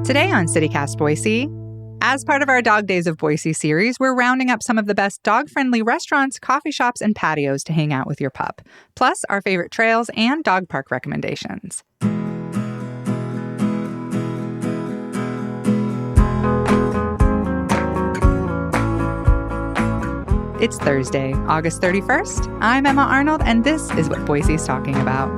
Today on CityCast Boise, as part of our Dog Days of Boise series, we're rounding up some of the best dog-friendly restaurants, coffee shops, and patios to hang out with your pup, plus our favorite trails and dog park recommendations. It's Thursday, August 31st. I'm Emma Arnold, and this is what Boise's talking about.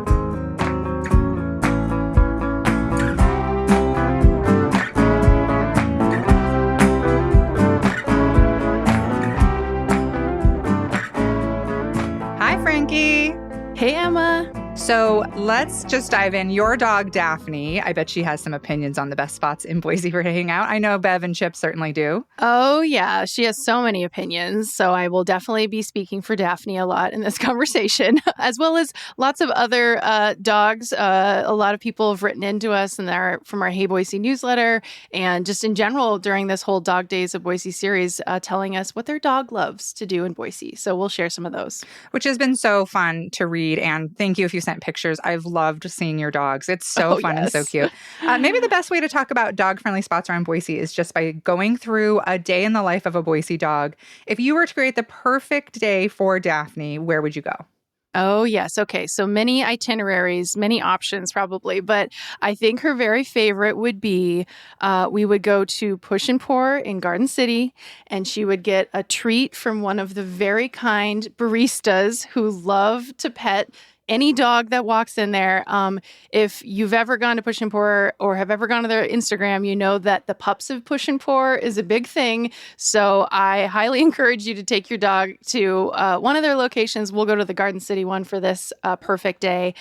Hi, Frankie. Hey, Emma. So let's just dive in. Your dog, Daphne, I bet she has some opinions on the best spots in Boise for hanging out. I know Bev and Chip certainly do. Oh, yeah. She has so many opinions. So I will definitely be speaking for Daphne a lot in this conversation, as well as lots of other dogs. A lot of people have written into us from our Hey Boise newsletter and just in general during this whole Dog Days of Boise series, telling us what their dog loves to do in Boise. So we'll share some of those. Which has been so fun to read. And thank you if you sent pictures. I've loved seeing your dogs. It's so fun and so cute. Maybe the best way to talk about dog-friendly spots around Boise is just by going through a day in the life of a Boise dog. If you were to create the perfect day for Daphne, where would you go? Oh, yes. Okay. So many itineraries, many options probably, but I think her very favorite would be we would go to Push and Pour in Garden City, and she would get a treat from one of the very kind baristas who love to pet any dog that walks in there. If you've ever gone to Push and Pour or have ever gone to their Instagram, you know that the pups of Push and Pour is a big thing. So I highly encourage you to take your dog to one of their locations. We'll go to the Garden City one for this perfect day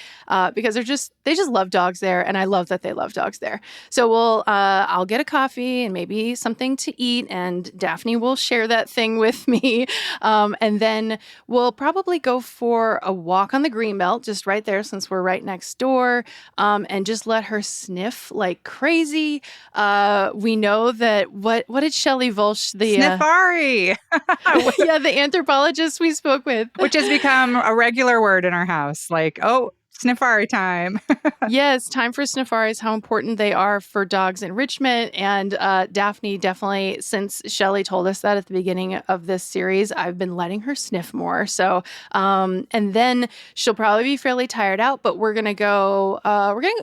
because they just love dogs there, and I love that they love dogs there. So I'll get a coffee and maybe something to eat, and Daphne will share that thing with me, and then we'll probably go for a walk on the Greenbelt, just right there since we're right next door, and just let her sniff like crazy. We know that what did Shelley Volsch, the Sniffari, the anthropologist we spoke with, which has become a regular word in our house. Like, oh, Sniffari time. Yes, time for Sniffaris, how important they are for dogs enrichment. And Daphne definitely, since Shelley told us that at the beginning of this series, I've been letting her sniff more. So, and then she'll probably be fairly tired out, but we're going to go,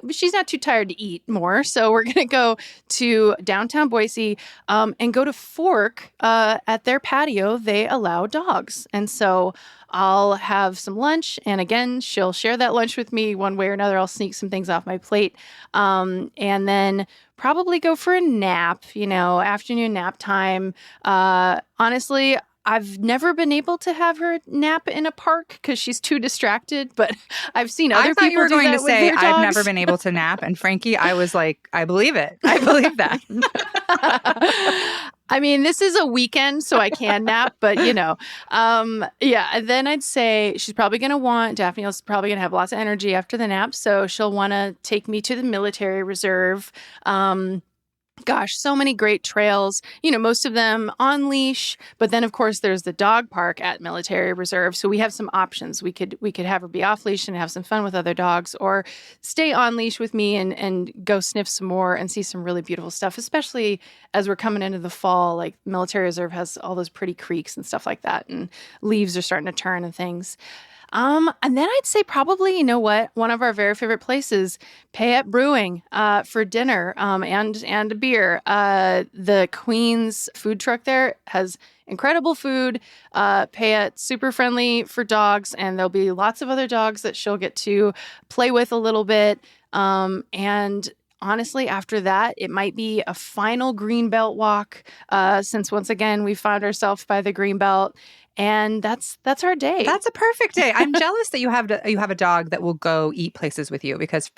she's not too tired to eat more. So we're going to go to downtown Boise and go to Fork at their patio. They allow dogs. And so I'll have some lunch, and again, she'll share that lunch with me one way or another. I'll sneak some things off my plate, and then probably go for a nap, afternoon nap time. Honestly, I've never been able to have her nap in a park because she's too distracted, but I've seen other people do that. I thought you were going to say, I've never been able to nap. And Frankie, I was like, I believe it. I believe that. I mean, this is a weekend, so I can nap, but and then I'd say Daphne's probably going to have lots of energy after the nap, so she'll want to take me to the military reserve. Gosh, so many great trails, most of them on leash, but then of course there's the dog park at Military Reserve. So we have some options. We could have her be off leash and have some fun with other dogs, or stay on leash with me and go sniff some more and see some really beautiful stuff, especially as we're coming into the fall. Like Military Reserve has all those pretty creeks and stuff like that, and leaves are starting to turn and things. And then I'd say probably, one of our very favorite places, Payette Brewing, for dinner, and a beer. The Queen's food truck there has incredible food. Payette, super friendly for dogs, and there'll be lots of other dogs that she'll get to play with a little bit. And honestly, after that, it might be a final Greenbelt walk, since once again, we found ourselves by the Greenbelt. And that's our day. That's a perfect day. I'm jealous that you have a dog that will go eat places with you, because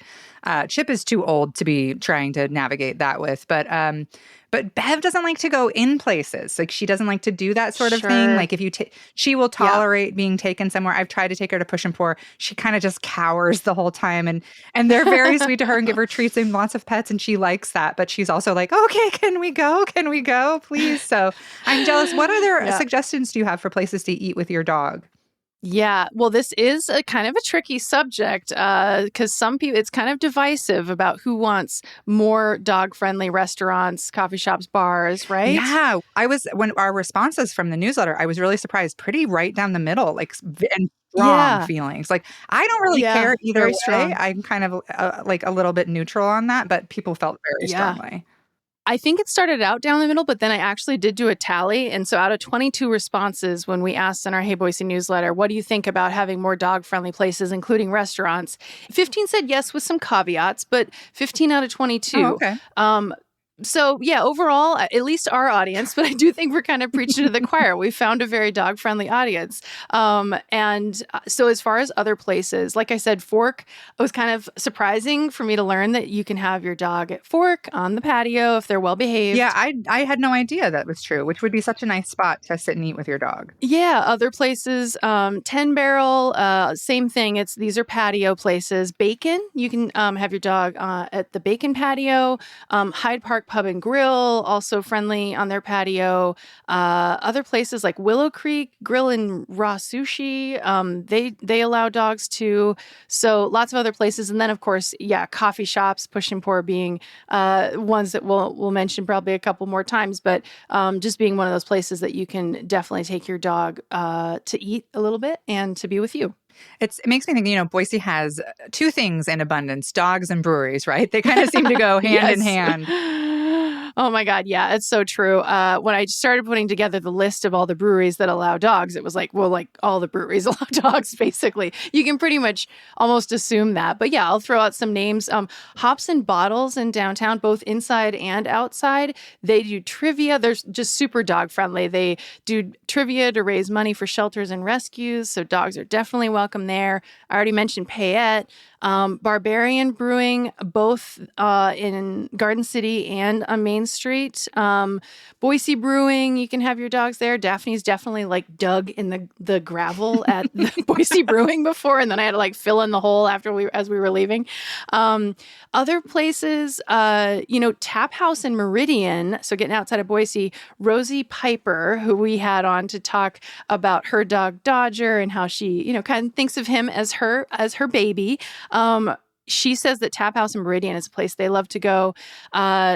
Chip is too old to be trying to navigate that with. But Bev doesn't like to go in places. Like, she doesn't like to do that sort of thing. Like, if you she will tolerate being taken somewhere. I've tried to take her to Push and Pour. She kind of just cowers the whole time, and they're very sweet to her and give her treats and lots of pets, and she likes that. But she's also like, okay, can we go? Can we go, please? So I'm jealous. What other suggestions do you have for places to eat with your dog? Yeah, well, this is a kind of a tricky subject because some people, it's kind of divisive about who wants more dog-friendly restaurants, coffee shops, bars, right? Yeah, when our responses from the newsletter, I was really surprised, pretty right down the middle, like, and strong Yeah, feelings. Like, I don't really yeah, care either very way. strong. I'm kind of, like, a little bit neutral on that, but people felt very Yeah. strongly. I think it started out down the middle, but then I actually did do a tally. And so out of 22 responses, when we asked in our Hey Boise newsletter, what do you think about having more dog friendly places, including restaurants? 15 said yes with some caveats, but 15 out of Oh, 22. okay. So yeah, overall, at least our audience, but I do think we're kind of preaching to the choir. We found a very dog friendly audience. So as far as other places, like I said, Fork, it was kind of surprising for me to learn that you can have your dog at Fork on the patio if they're well Yeah, behaved. I had no idea that was true, which would be such a nice spot to sit and eat with your dog. Yeah, other places, 10 Barrel, same thing. These are patio places. Bacon, you can have your dog at the Bacon patio. Hyde Park Pub and Grill, also friendly on their patio. Other places like Willow Creek Grill and Raw Sushi, they allow dogs too. So lots of other places, and then of course, yeah, coffee shops, Push and Pour being ones that we'll mention probably a couple more times, but just being one of those places that you can definitely take your dog to eat a little bit and to be with you. It makes me think, Boise has two things in abundance, dogs and breweries, right? They kind of seem to go hand in Yes. hand. Oh my God. Yeah, it's so true. When I started putting together the list of all the breweries that allow dogs, it was like, well, like all the breweries allow dogs, basically. You can pretty much almost assume that. But yeah, I'll throw out some names. Hops and Bottles in downtown, both inside and outside. They do trivia. They're just super dog friendly. They do trivia to raise money for shelters and rescues. So dogs are definitely welcome there. I already mentioned Payette. Barbarian Brewing, both in Garden City and on Main Street. Boise Brewing, you can have your dogs there. Daphne's definitely like dug in the gravel at the Boise Brewing before, and then I had to like fill in the hole as we were leaving. Other places, Tap House in Meridian, so getting outside of Boise, Rosie Piper, who we had on to talk about her dog Dodger and how she, kind of thinks of him as her baby. She says that Tap House in Meridian is a place they love to go.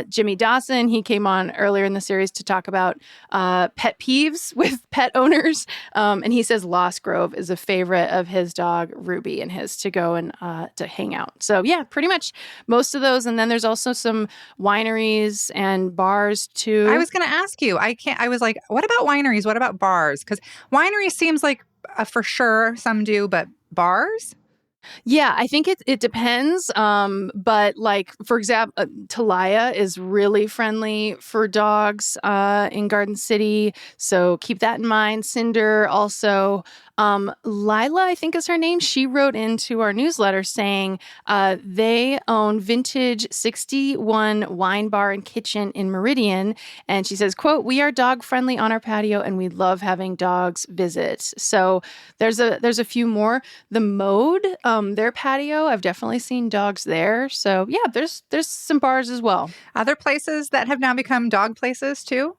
Jimmy Dawson, he came on earlier in the series to talk about pet peeves with pet owners. And he says Lost Grove is a favorite of his dog, Ruby, and his to go and to hang out. So yeah, pretty much most of those. And then there's also some wineries and bars too. I was going to ask you, I was like, what about wineries? What about bars? Because wineries seems like for sure some do, but bars? Yeah, I think it depends. But like for example, Talaya is really friendly for dogs in Garden City, so keep that in mind. Cinder also. Lila, I think is her name. She wrote into our newsletter saying they own Vintage 61 Wine Bar and Kitchen in Meridian. And she says, quote, "We are dog friendly on our patio and we love having dogs visit." So there's a few more. The Mode, their patio, I've definitely seen dogs there. So yeah, there's some bars as well. Other places that have now become dog places too?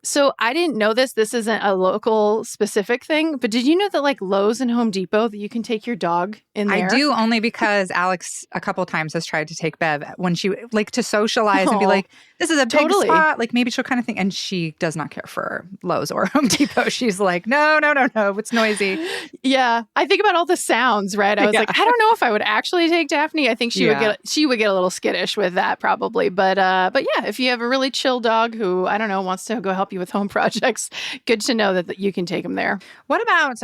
So I didn't know this. This isn't a local specific thing, but did you know that like Lowe's and Home Depot that you can take your dog in I there? do, only because Alex a couple times has tried to take Bev when she like to socialize and be Oh, like, this is a big totally. spot. Like maybe she'll kind of think, and she does not care for Lowe's or Home Depot. She's like, no, no, no, no. It's noisy. Yeah, I think about all the sounds, right? I was Yeah. like, I don't know if I would actually take Daphne. I think she would Yeah. get a little skittish with that probably. But yeah, if you have a really chill dog who I don't know wants to go help you with home projects, good to know that you can take them there. What about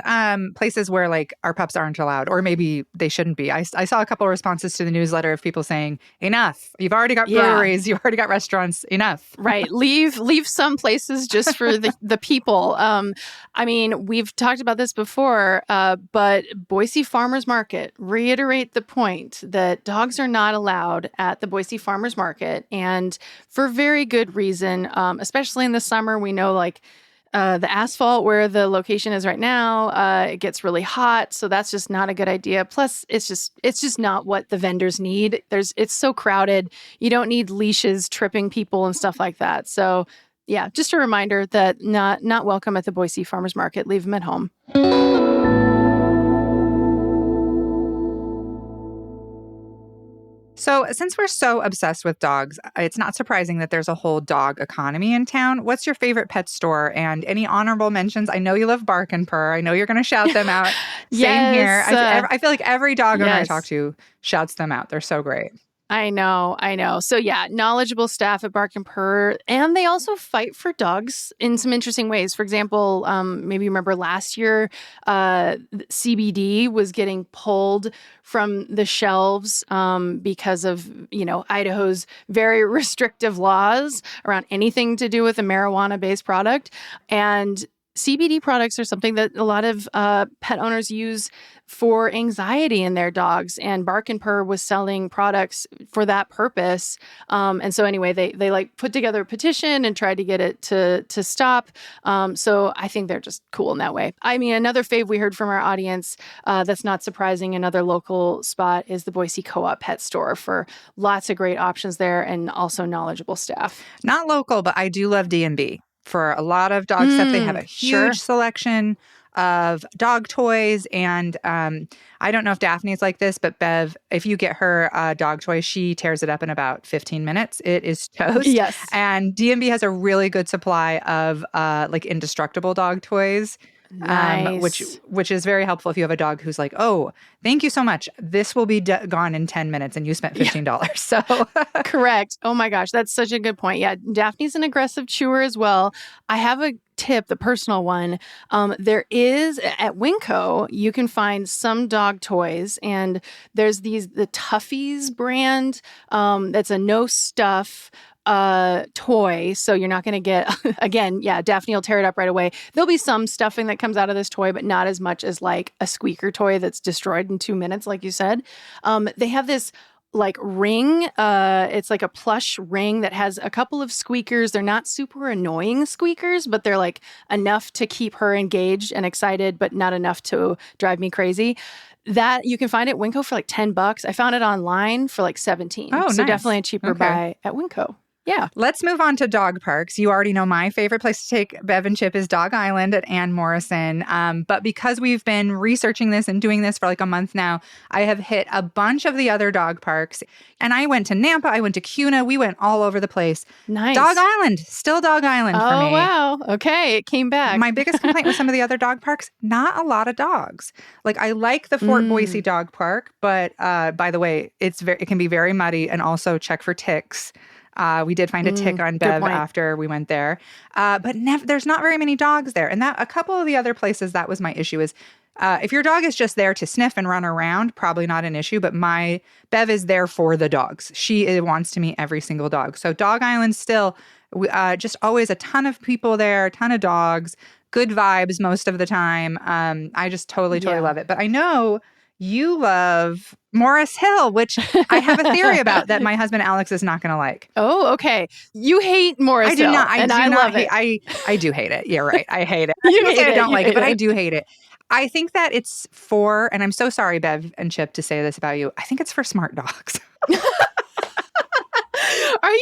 places where like our pups aren't allowed, or maybe they shouldn't be? I saw a couple of responses to the newsletter of people saying, enough. You've already got Yeah. breweries. You've already got restaurants. Enough. Right. Leave some places just for the people. I mean, we've talked about this before, but Boise Farmers Market, reiterate the point that dogs are not allowed at the Boise Farmers Market, and for very good reason, especially in the summer. We know like the asphalt where the location is right now, it gets really hot, so that's just not a good idea. Plus, it's just not what the vendors need. It's so crowded. You don't need leashes tripping people and stuff like that. So, yeah, just a reminder that not welcome at the Boise Farmers Market. Leave them at home. So, since we're so obsessed with dogs, it's not surprising that there's a whole dog economy in town. What's your favorite pet store and any honorable mentions? I know you love Bark and Purr. I know you're going to shout them out. Same here. Yes. I feel like every dog owner I talk Yes. to shouts them out. They're so great. I know, I know. So yeah, knowledgeable staff at Bark and Purr, and they also fight for dogs in some interesting ways. For example, maybe you remember last year, CBD was getting pulled from the shelves because of Idaho's very restrictive laws around anything to do with a marijuana-based product, and CBD products are something that a lot of pet owners use for anxiety in their dogs, and Bark and Purr was selling products for that purpose. And so anyway, they like put together a petition and tried to get it to stop. So I think they're just cool in that way. I mean, another fave we heard from our audience that's not surprising, another local spot is the Boise Co-op Pet Store for lots of great options there and also knowledgeable staff. Not local, but I do love D&B. For a lot of dog stuff, they have a Sure. huge selection of dog toys. And I don't know if Daphne's like this, but Bev, if you get her a dog toy, she tears it up in about 15 minutes. It is toast. Yes. And D&B has a really good supply of like indestructible dog toys. Nice. Which is very helpful if you have a dog who's like, oh, thank you so much. This will be gone in 10 minutes and you spent $15. So Correct. Oh my gosh, that's such a good point. Yeah, Daphne's an aggressive chewer as well. I have a tip, the personal one. There is at Winco, you can find some dog toys, and there's the Tuffies brand. That's a no stuff toy, so you're not going to get again, yeah, Daphne will tear it up right away. There'll be some stuffing that comes out of this toy, but not as much as like a squeaker toy that's destroyed in 2 minutes, like you said. They have this like ring. It's like a plush ring that has a couple of squeakers. They're not super annoying squeakers, but they're like enough to keep her engaged and excited, but not enough to drive me crazy. That you can find at Winco for like $10. I found it online for like 17. Oh, so nice. Definitely a cheaper buy at Winco. Yeah. Let's move on to dog parks. You already know my favorite place to take Bev and Chip is Dog Island at Ann Morrison. But because we've been researching this and doing this for like a month now, I have hit a bunch of the other dog parks. And I went to Nampa, I went to Cuna, we went all over the place. Nice. Dog Island, still Dog Island for me. Oh, wow. Okay, it came back. My biggest complaint with some of the other dog parks, not a lot of dogs. Like I like the Fort Boise Dog Park, but by the way, it can be very muddy, and also check for ticks. We did find a tick on Bev after we went there. But there's not very many dogs there. And that a couple of the other places, that was my issue is if your dog is just there to sniff and run around, probably not an issue. But my Bev is there for the dogs. She wants to meet every single dog. So Dog Island still, just always a ton of people there, a ton of dogs, good vibes most of the time. I just totally love it. But I know you love Morris Hill, which I have a theory about that my husband Alex is not going to like. Oh, okay. You hate Morris Hill. I love it. I do hate it. You're right. I hate it. I don't like it, but I do hate it. I think that it's for, and I'm so sorry, Bev and Chip, to say this about you, I think it's for smart dogs. Are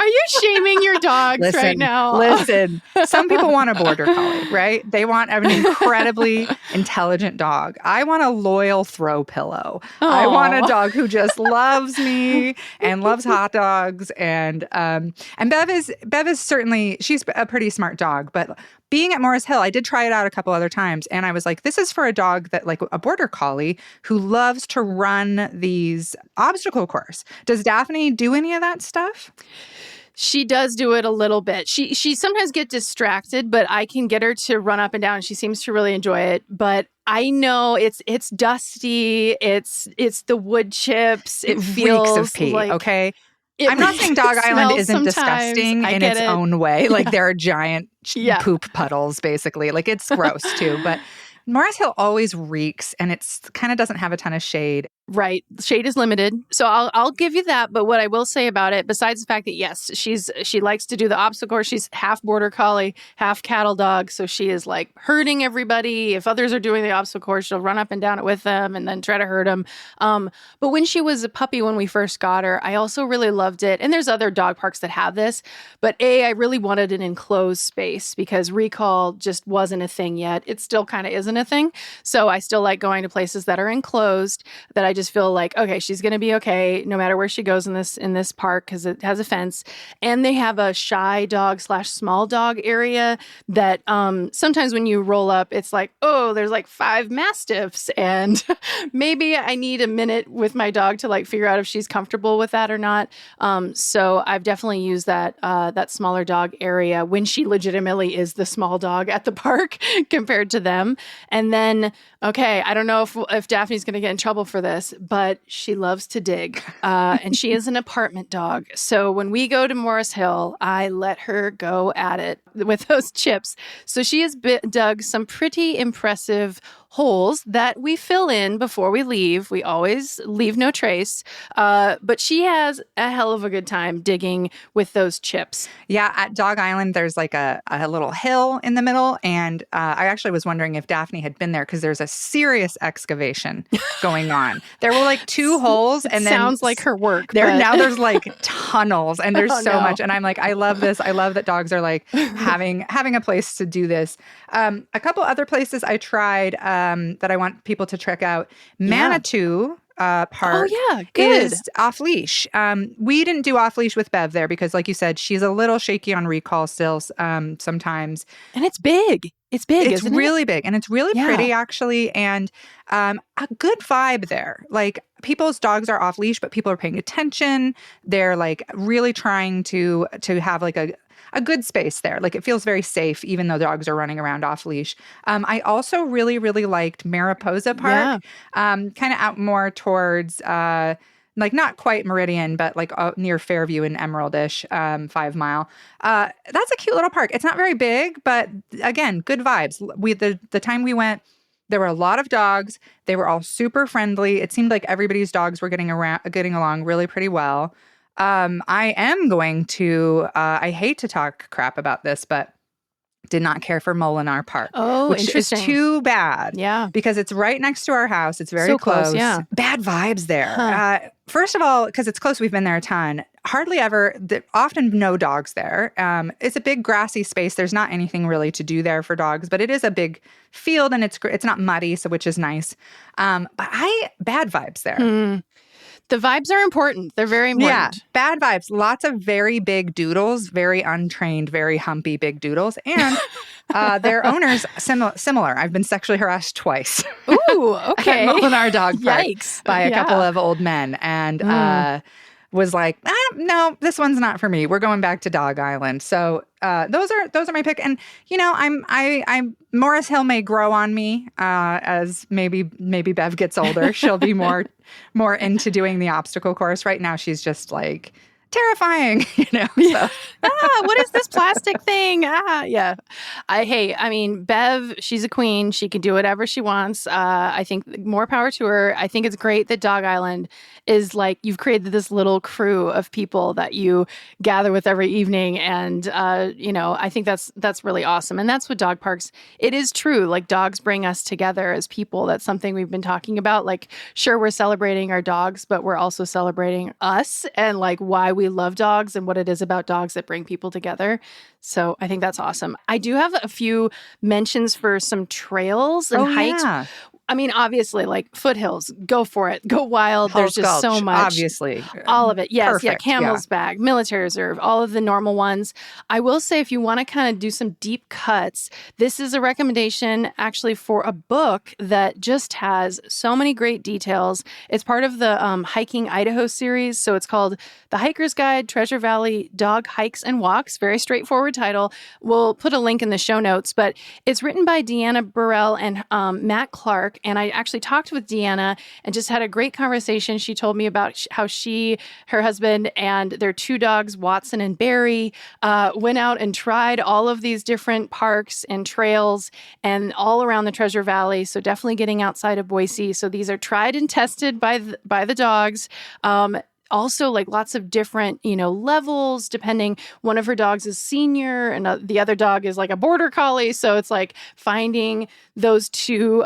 you shaming your dogs right now? Listen, some people want a border collie, right? They want an incredibly intelligent dog. I want a loyal throw pillow. Aww. I want a dog who just loves me and loves hot dogs. And Bev is certainly, she's a pretty smart dog, but being at Morris Hill, I did try it out a couple other times, and I was like, this is for a dog that, like a border collie, who loves to run these obstacle course. Does Daphne do any of that stuff? She does do it a little bit. She sometimes gets distracted, but I can get her to run up and down. She seems to really enjoy it. But I know it's dusty. It's the wood chips. It feels reeks of pee. Like, okay. I'm not saying Dog Island isn't disgusting in its own way. Like there are giant poop puddles, basically. Like it's gross too. But Morris Hill always reeks, and it's kind of doesn't have a ton of shade. Right. Shade is limited. So I'll give you that. But what I will say about it, besides the fact that, yes, she likes to do the obstacle course. She's half border collie, half cattle dog. So she is like herding everybody. If others are doing the obstacle course, she'll run up and down it with them and then try to herd them. But when she was a puppy, when we first got her, I also really loved it. And there's other dog parks that have this. But I really wanted an enclosed space because recall just wasn't a thing yet. It still kind of isn't a thing. So I still like going to places that are enclosed, that I just feel like, okay, she's going to be okay no matter where she goes in this park because it has a fence. And they have a shy dog / small dog area that sometimes when you roll up, it's like, oh, there's like 5 mastiffs. And maybe I need a minute with my dog to like figure out if she's comfortable with that or not. So I've definitely used that smaller dog area when she legitimately is the small dog at the park compared to them. And then, okay, I don't know if Daphne's going to get in trouble for this, but she loves to dig. And she is an apartment dog. So when we go to Morris Hill, I let her go at it with those chips. So she has dug some pretty impressive holes that we fill in before we leave. We always leave no trace. But she has a hell of a good time digging with those chips. Yeah, at Dog Island, there's like a little hill in the middle. And I actually was wondering if Daphne had been there because there's a serious excavation going on. There were like 2 holes. And then sounds like her work. Now there's like tunnels and there's so no. much. And I'm like, I love this. I love that dogs are like having a place to do this. A couple other places I tried that I want people to check out. Manitou Park is off leash. We didn't do off leash with Bev there because, like you said, she's a little shaky on recall still sometimes. And it's big. It's big. It's really big, and it's really pretty actually, and a good vibe there. Like people's dogs are off leash, but people are paying attention. They're like really trying to have like a good space there. Like it feels very safe, even though dogs are running around off leash. I also really, really liked Mariposa Park, kind of out more towards like not quite Meridian, but like near Fairview and Emeraldish, 5 Mile. That's a cute little park. It's not very big, but again, good vibes. The time we went, there were a lot of dogs. They were all super friendly. It seemed like everybody's dogs were getting along really pretty well. I am going to, I hate to talk crap about this, but did not care for Molinar Park. Oh, which is too bad. Yeah. Because it's right next to our house. It's very close. Yeah. Bad vibes there. First of all, because it's close, we've been there a ton. Hardly ever, often no dogs there. It's a big grassy space. There's not anything really to do there for dogs, but it is a big field and it's not muddy, so which is nice. But bad vibes there. The vibes are important. They're very important. Yeah, bad vibes. Lots of very big doodles, very untrained, very humpy big doodles. And their owners, similar. I've been sexually harassed twice. Ooh, okay. At Molinar Dog Park. Yikes. By a couple of old men. And was like, no, this one's not for me. We're going back to Dog Island. So those are my pick. And you know, I'm Morris Hill may grow on me as maybe Bev gets older. She'll be more into doing the obstacle course. Right now, she's just like terrifying, you know. So. What is this plastic thing? Yeah. I mean, Bev, she's a queen. She can do whatever she wants. I think more power to her. I think it's great that Dog Island is like, you've created this little crew of people that you gather with every evening. And, you know, I think that's really awesome. And that's what dog parks, it is true. Like dogs bring us together as people. That's something we've been talking about. Like, sure, we're celebrating our dogs, but we're also celebrating us and like why we love dogs and what it is about dogs that bring people together. So I think that's awesome. I do have a few mentions for some trails and hikes. Yeah. I mean, obviously, like foothills, go for it. Go wild. Hulk There's just Gulch, so much. Obviously. All of it. Yes. Perfect. Yeah. Camel's Bag, Military Reserve, all of the normal ones. I will say, if you want to kind of do some deep cuts, this is a recommendation actually for a book that just has so many great details. It's part of the Hiking Idaho series. So it's called The Hiker's Guide, Treasure Valley Dog Hikes and Walks. Very straightforward title. We'll put a link in the show notes, but it's written by Deanna Burrell and Matt Clark. And I actually talked with Deanna and just had a great conversation. She told me about how she, her husband, and their 2 dogs, Watson and Barry, went out and tried all of these different parks and trails and all around the Treasure Valley. So definitely getting outside of Boise. So these are tried and tested by the dogs. Also, like lots of different, you know, levels, depending. One of her dogs is senior and the other dog is like a border collie. So it's like finding those 2,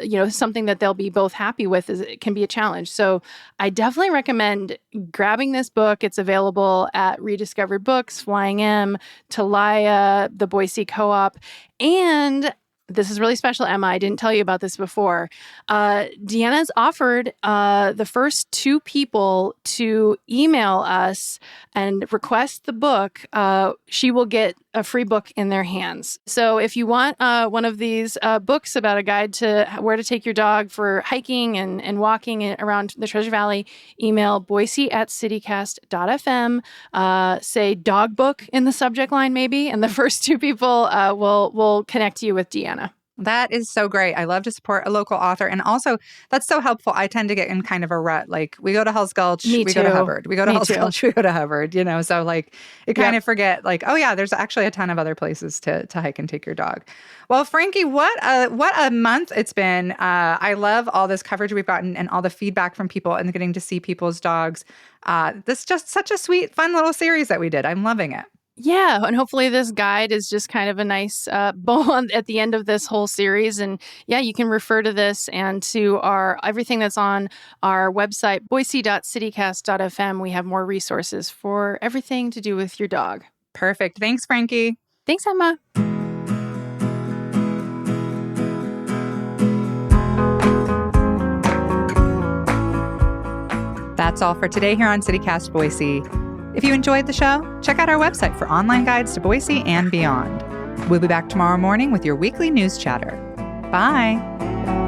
you know, something that they'll be both happy with it can be a challenge. So I definitely recommend grabbing this book. It's available at Rediscovered Books, Flying M, Talaya, the Boise Co-op. And This is really special, Emma. I didn't tell you about this before. Deanna's offered the first 2 people to email us and request the book. She will get a free book in their hands. So if you want one of these books about a guide to where to take your dog for hiking and walking around the Treasure Valley, email boise@citycast.fm. Say dog book in the subject line, maybe, and the first 2 people will connect you with Deanna. That is so great. I love to support a local author. And also, that's so helpful. I tend to get in kind of a rut. Like, we go to Hell's Gulch, Me we go to too. Hubbard. We go to Me Hell's too. Gulch, we go to Hubbard, So, like, you kind of forget, like, oh, yeah, there's actually a ton of other places to hike and take your dog. Well, Frankie, what a month it's been. I love all this coverage we've gotten and all the feedback from people and getting to see people's dogs. This is just such a sweet, fun little series that we did. I'm loving it. Yeah, and hopefully this guide is just kind of a nice bow at the end of this whole series. And yeah, you can refer to this and to everything that's on our website, boise.citycast.fm. We have more resources for everything to do with your dog. Perfect. Thanks, Frankie. Thanks, Emma. That's all for today here on CityCast Boise. If you enjoyed the show, check out our website for online guides to Boise and beyond. We'll be back tomorrow morning with your weekly news chatter. Bye.